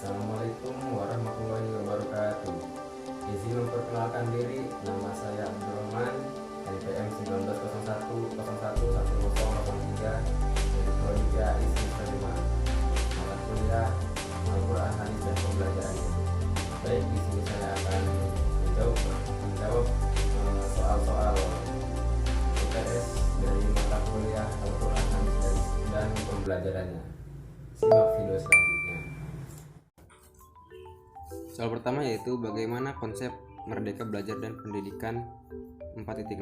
Assalamualaikum warahmatullahi wabarakatuh. Izin memperkenalkan diri, nama saya Abdurrahman, NPM 1901011003 dari Prodi PAI semester 5. Mata kuliah Al-Quran, Hadis dan Pembelajarannya. Baik, di sini saya akan menjawab soal-soal UTS dari mata kuliah Al-Quran, Hadis dan Pembelajarannya. Simak video selanjutnya. Soal pertama yaitu bagaimana konsep Merdeka Belajar dan Pendidikan 4.0.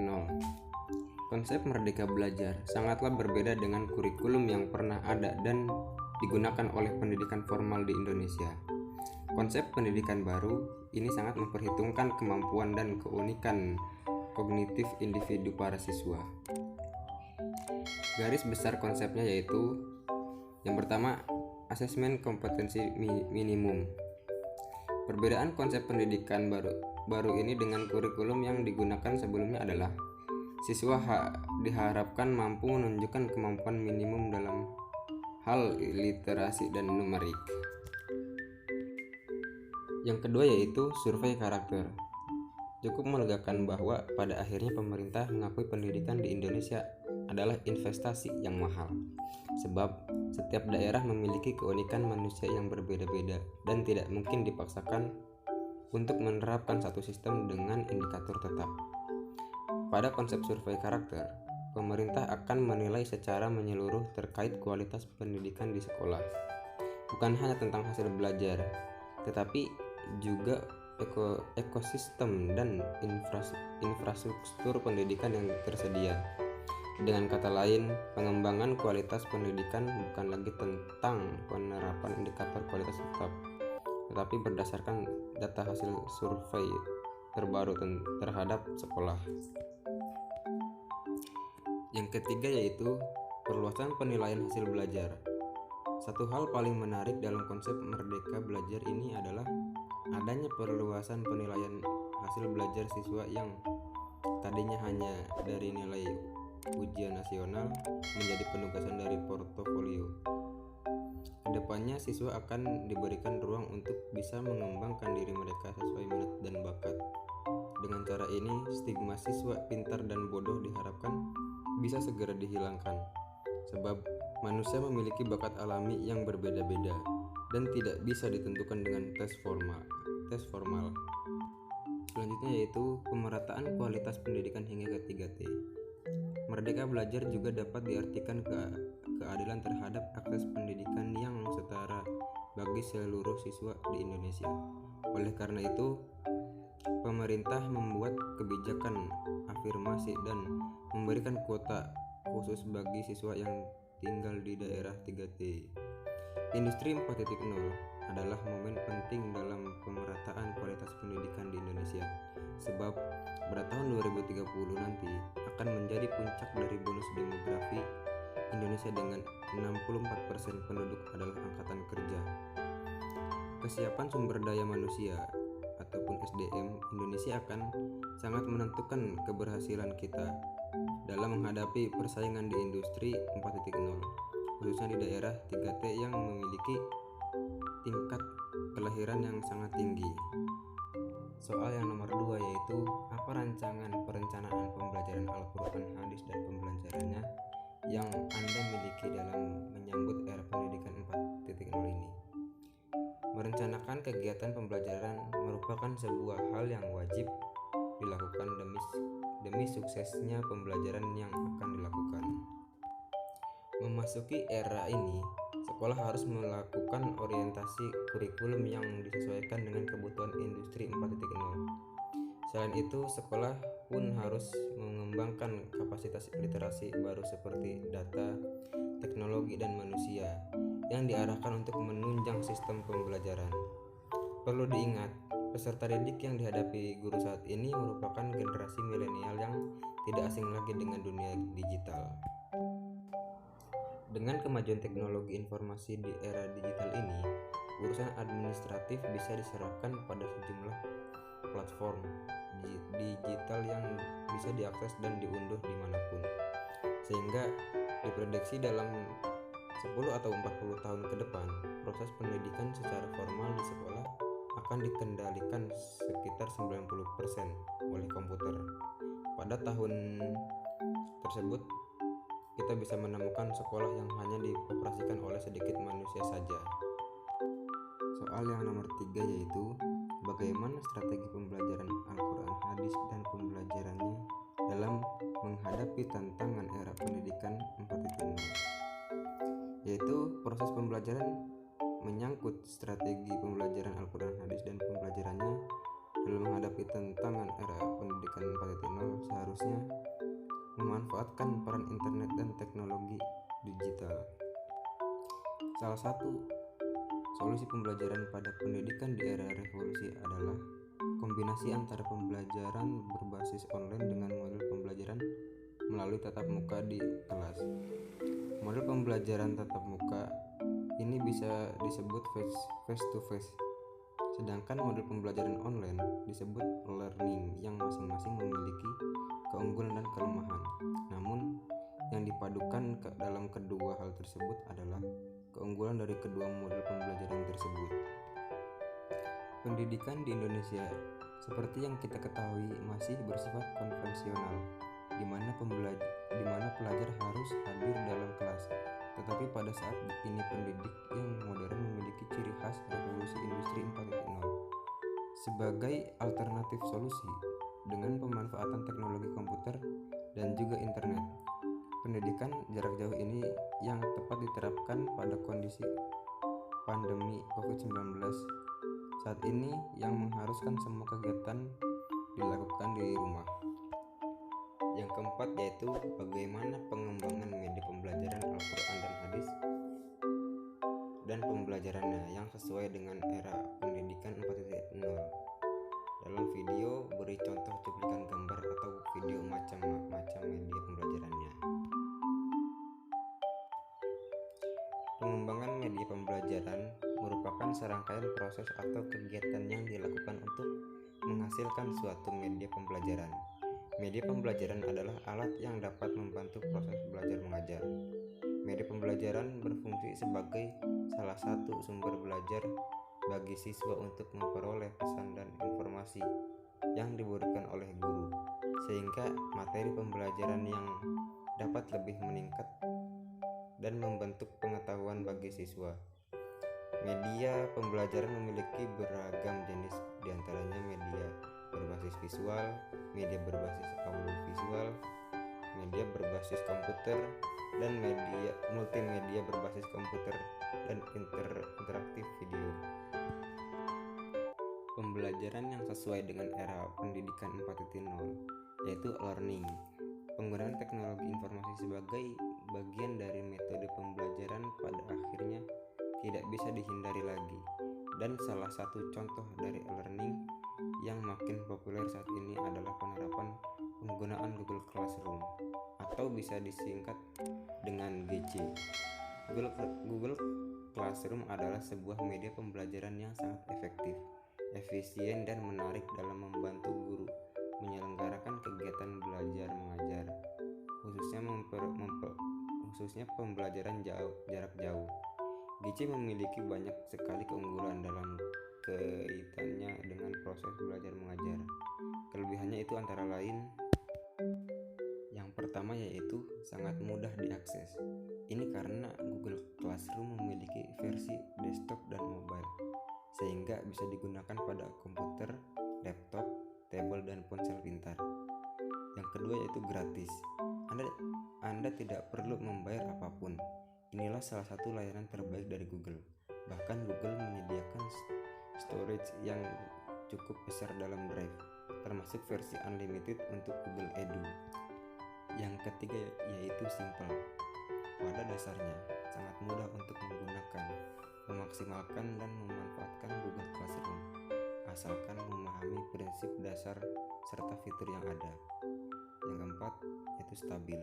Konsep Merdeka Belajar sangatlah berbeda dengan kurikulum yang pernah ada dan digunakan oleh pendidikan formal di Indonesia. Konsep pendidikan baru ini sangat memperhitungkan kemampuan dan keunikan kognitif individu para siswa. Garis besar konsepnya yaitu yang pertama, asesmen kompetensi minimum. Perbedaan konsep pendidikan baru ini dengan kurikulum yang digunakan sebelumnya adalah siswa diharapkan mampu menunjukkan kemampuan minimum dalam hal literasi dan numerik. Yang kedua yaitu survei karakter. Cukup melegakan bahwa pada akhirnya pemerintah mengakui pendidikan di Indonesia adalah investasi yang mahal. Sebab setiap daerah memiliki keunikan manusia yang berbeda-beda dan tidak mungkin dipaksakan untuk menerapkan satu sistem dengan indikator tetap. Pada konsep survei karakter, pemerintah akan menilai secara menyeluruh terkait kualitas pendidikan di sekolah. Bukan hanya tentang hasil belajar, tetapi juga ekosistem dan infrastruktur pendidikan yang tersedia. Dengan kata lain, pengembangan kualitas pendidikan bukan lagi tentang penerapan indikator kualitas tetap, tetapi berdasarkan data hasil survei terbaru terhadap sekolah. Yang ketiga yaitu perluasan penilaian hasil belajar. Satu hal paling menarik dalam konsep Merdeka Belajar ini adalah adanya perluasan penilaian hasil belajar siswa yang tadinya hanya dari nilai ujian nasional menjadi penugasan dari portofolio. Kedepannya siswa akan diberikan ruang untuk bisa mengembangkan diri mereka sesuai minat dan bakat. Dengan cara ini, stigma siswa pintar dan bodoh diharapkan bisa segera dihilangkan. Sebab manusia memiliki bakat alami yang berbeda-beda dan tidak bisa ditentukan dengan tes formal. Selanjutnya yaitu pemerataan kualitas pendidikan hingga ke 3T. Merdeka Belajar juga dapat diartikan keadilan terhadap akses pendidikan yang setara bagi seluruh siswa di Indonesia. Oleh karena itu, pemerintah membuat kebijakan afirmasi dan memberikan kuota khusus bagi siswa yang tinggal di daerah 3T. Industri 4.0 adalah momen penting dalam pemerataan kualitas pendidikan di Indonesia, sebab pada tahun 2030 nanti akan menjadi puncak dari bonus demografi Indonesia dengan 64% penduduk adalah angkatan kerja. Kesiapan sumber daya manusia ataupun SDM Indonesia akan sangat menentukan keberhasilan kita dalam menghadapi persaingan di industri 4.0, khususnya di daerah 3T yang memiliki tingkat kelahiran yang sangat tinggi. Soal yang nomor 2 yaitu apa rancangan perencanaan pembelajaran Al-Quran, Hadis dan Pembelajarannya yang Anda miliki dalam menyambut era pendidikan 4.0 ini. Merencanakan kegiatan pembelajaran merupakan sebuah hal yang wajib dilakukan demi suksesnya pembelajaran yang akan dilakukan. Memasuki era ini, sekolah harus melakukan orientasi kurikulum yang disesuaikan dengan kebutuhan industri 4.0. Selain itu, sekolah pun harus mengembangkan kapasitas literasi baru seperti data, teknologi, dan manusia yang diarahkan untuk menunjang sistem pembelajaran. Perlu diingat, peserta didik yang dihadapi guru saat ini merupakan generasi milenial yang tidak asing lagi dengan dunia digital. Dengan kemajuan teknologi informasi di era digital ini, urusan administratif bisa diserahkan pada sejumlah platform digital yang bisa diakses dan diunduh dimanapun, sehingga diprediksi dalam 10 atau 40 tahun ke depan, proses pendidikan secara formal di sekolah akan dikendalikan sekitar 90% oleh komputer. Pada tahun tersebut, kita bisa menemukan sekolah yang hanya dioperasikan oleh sedikit manusia saja. Soal yang nomor 3 yaitu bagaimana strategi pembelajaran Al-Quran Hadis dan pembelajarannya dalam menghadapi tantangan era pendidikan 4.0, yaitu proses pembelajaran menyangkut strategi pembelajaran Al-Quran Hadis dan pembelajarannya dalam menghadapi tantangan era pendidikan 4.0 seharusnya memanfaatkan peran internet dan teknologi digital. Salah satu solusi pembelajaran pada pendidikan di era revolusi adalah kombinasi antara pembelajaran berbasis online dengan model pembelajaran melalui tatap muka di kelas. Model pembelajaran tatap muka ini bisa disebut face to face, sedangkan model pembelajaran online disebut learning yang masing-masing memiliki keunggulan dan kelemahan. Namun, yang dipadukan dalam kedua hal tersebut adalah keunggulan dari kedua model pembelajaran tersebut. Pendidikan di Indonesia, seperti yang kita ketahui, masih bersifat konvensional, di mana pelajar harus hadir dalam kelas. Tetapi pada saat ini pendidik yang modern memiliki ciri khas revolusi industri 4.0. Sebagai alternatif solusi dengan pemanfaatan teknologi komputer dan juga internet, pendidikan jarak jauh ini yang tepat diterapkan pada kondisi pandemi COVID-19 saat ini yang mengharuskan semua kegiatan dilakukan di rumah. Yang keempat yaitu bagaimana pengembangan media pembelajaran Al-Quran dan Hadis dan pembelajarannya yang sesuai dengan era pendidikan 4.0. Dalam video beri contoh cuplikan gambar atau video macam-macam media pembelajarannya. Pengembangan media pembelajaran merupakan serangkaian proses atau kegiatan yang dilakukan untuk menghasilkan suatu media pembelajaran. Media pembelajaran adalah alat yang dapat membantu proses belajar mengajar. Media pembelajaran berfungsi sebagai salah satu sumber belajar bagi siswa untuk memperoleh pesan dan informasi yang diberikan oleh guru, sehingga materi pembelajaran yang dapat lebih meningkat dan membentuk pengetahuan bagi siswa. Media pembelajaran memiliki beragam jenis, diantaranya media berbasis visual, media berbasis audiovisual, media berbasis komputer, dan media multimedia berbasis komputer dan interaktif video. Pembelajaran yang sesuai dengan era pendidikan 4.0 yaitu learning. Penggunaan teknologi informasi sebagai bagian dari metode pembelajaran pada akhirnya tidak bisa dihindari lagi, dan salah satu contoh dari learning yang makin populer saat ini adalah penerapan penggunaan Google Classroom atau bisa disingkat dengan GC. Google Classroom adalah sebuah media pembelajaran yang sangat efektif, efisien, dan menarik dalam membantu guru menyelenggarakan kegiatan belajar mengajar, khususnya pembelajaran jarak jauh. GC memiliki banyak sekali keunggulan dalam kaitannya dengan proses belajar mengajar. Kelebihannya itu antara lain, yang pertama yaitu sangat mudah diakses. Ini karena Google Classroom memiliki versi desktop dan mobile, sehingga bisa digunakan pada komputer, laptop, tablet, dan ponsel pintar. Yang kedua yaitu gratis. Anda tidak perlu membayar apapun. Inilah salah satu layanan terbaik dari Google. Bahkan Google menyediakan storage yang cukup besar dalam Drive, termasuk versi unlimited untuk Google Edu. Yang ketiga yaitu simple. Pada dasarnya sangat mudah untuk menggunakan, memaksimalkan, dan memanfaatkan Google Classroom, asalkan memahami prinsip dasar serta fitur yang ada. Yang keempat yaitu stabil.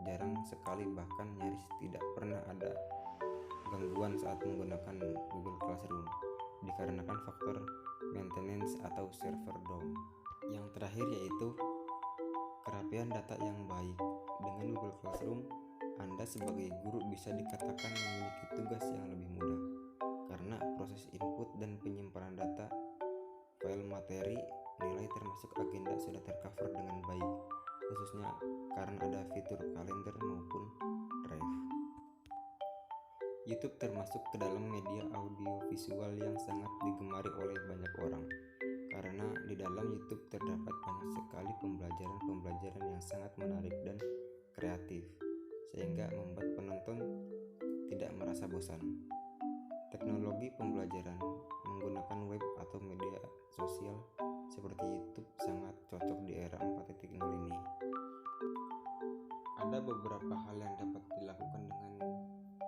Jarang sekali bahkan nyaris tidak pernah ada gangguan saat menggunakan Google Classroom dikarenakan faktor maintenance atau server down. Yang terakhir yaitu kerapian data yang baik. Dengan Google Classroom, Anda sebagai guru bisa dikatakan memiliki tugas yang lebih mudah karena proses input dan penyimpanan data, file materi, nilai termasuk agenda sudah tercover dengan baik, khususnya karena ada fitur kalender maupun drive. YouTube termasuk ke dalam media audio visual yang sangat digemari oleh banyak orang, karena di dalam YouTube terdapat banyak sekali pembelajaran yang sangat menarik dan kreatif, sehingga membuat penonton tidak merasa bosan. Teknologi pembelajaran menggunakan web atau media sosial seperti YouTube sangat cocok di era 4.0 ini. Ada beberapa hal yang dapat dilakukan dengan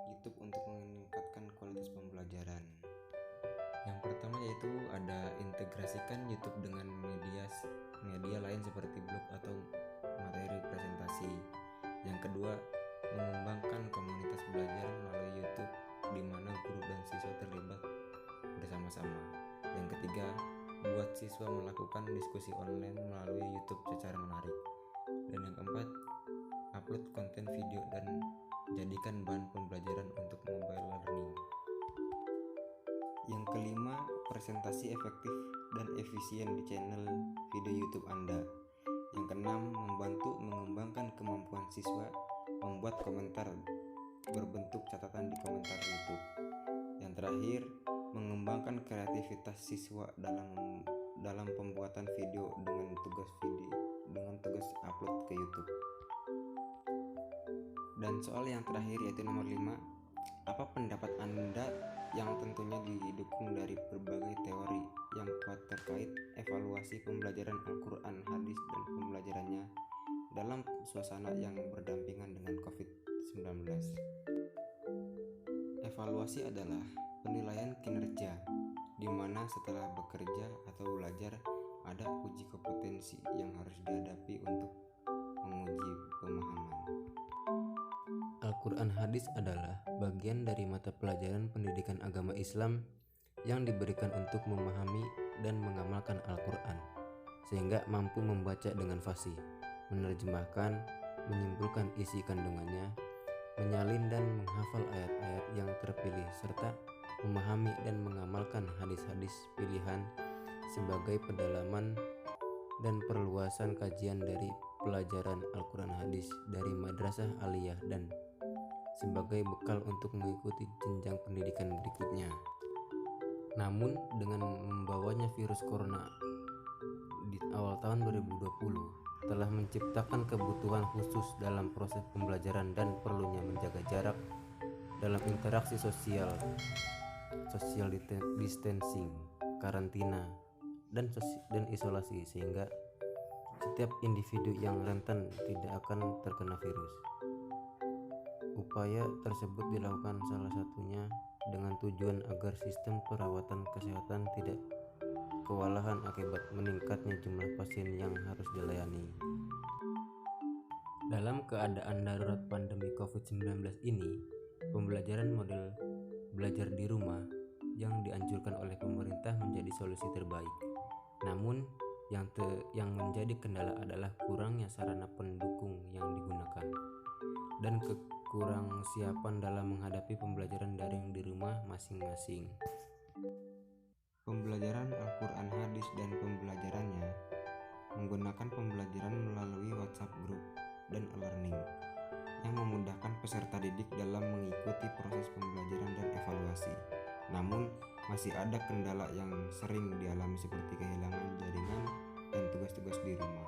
YouTube untuk meningkatkan kualitas pembelajaran. Yang pertama yaitu ada integrasikan YouTube dengan media lain seperti blog atau materi presentasi. Yang kedua, mengembangkan komunitas belajar melalui YouTube di mana guru dan siswa terlibat bersama-sama. Yang ketiga, buat siswa melakukan diskusi online melalui YouTube secara menarik. Dan yang keempat, upload konten video dan jadikan bahan pembelajaran untuk mobile learning. Yang kelima, presentasi efektif dan efisien di channel video YouTube Anda. Yang keenam, membantu mengembangkan kemampuan siswa membuat komentar berbentuk catatan di komentar YouTube. Yang terakhir, mengembangkan kreativitas siswa dalam pembuatan video dengan tugas upload ke YouTube. Dan soal yang terakhir yaitu nomor 5, apa pendapat Anda yang tentunya didukung dari berbagai teori yang kuat terkait evaluasi pembelajaran Al-Quran, hadis, dan pembelajarannya dalam suasana yang berdampingan dengan COVID-19. Evaluasi adalah penilaian kinerja, di mana setelah bekerja atau belajar ada uji kompetensi yang harus dihadapi untuk menguji pemahaman. Al-Quran Hadis adalah bagian dari mata pelajaran pendidikan agama Islam yang diberikan untuk memahami dan mengamalkan Al-Quran, sehingga mampu membaca dengan fasih, menerjemahkan, menyimpulkan isi kandungannya, menyalin dan menghafal ayat-ayat yang terpilih, serta memahami dan mengamalkan hadis-hadis pilihan sebagai pedalaman dan perluasan kajian dari pelajaran Al-Quran Hadis dari madrasah aliyah dan sebagai bekal untuk mengikuti jenjang pendidikan berikutnya. Namun dengan membawanya virus corona di awal tahun 2020 telah menciptakan kebutuhan khusus dalam proses pembelajaran dan perlunya menjaga jarak dalam interaksi social distancing, karantina, dan isolasi, sehingga setiap individu yang rentan tidak akan terkena virus. Upaya tersebut dilakukan salah satunya dengan tujuan agar sistem perawatan kesehatan tidak kewalahan akibat meningkatnya jumlah pasien yang harus dilayani. Dalam keadaan darurat pandemi COVID-19 ini, pembelajaran model belajar di rumah yang dianjurkan oleh pemerintah menjadi solusi terbaik. Namun, yang menjadi kendala adalah kurangnya sarana pendukung yang digunakan dan kekurang siapan dalam menghadapi pembelajaran daring di rumah masing-masing. Pembelajaran Al-Quran Hadis dan pembelajarannya menggunakan pembelajaran melalui WhatsApp Group dan e-learning yang memudahkan peserta didik dalam mengikuti proses pembelajaran dan evaluasi. Namun, masih ada kendala yang sering dialami seperti kehilangan jaringan dan tugas-tugas di rumah.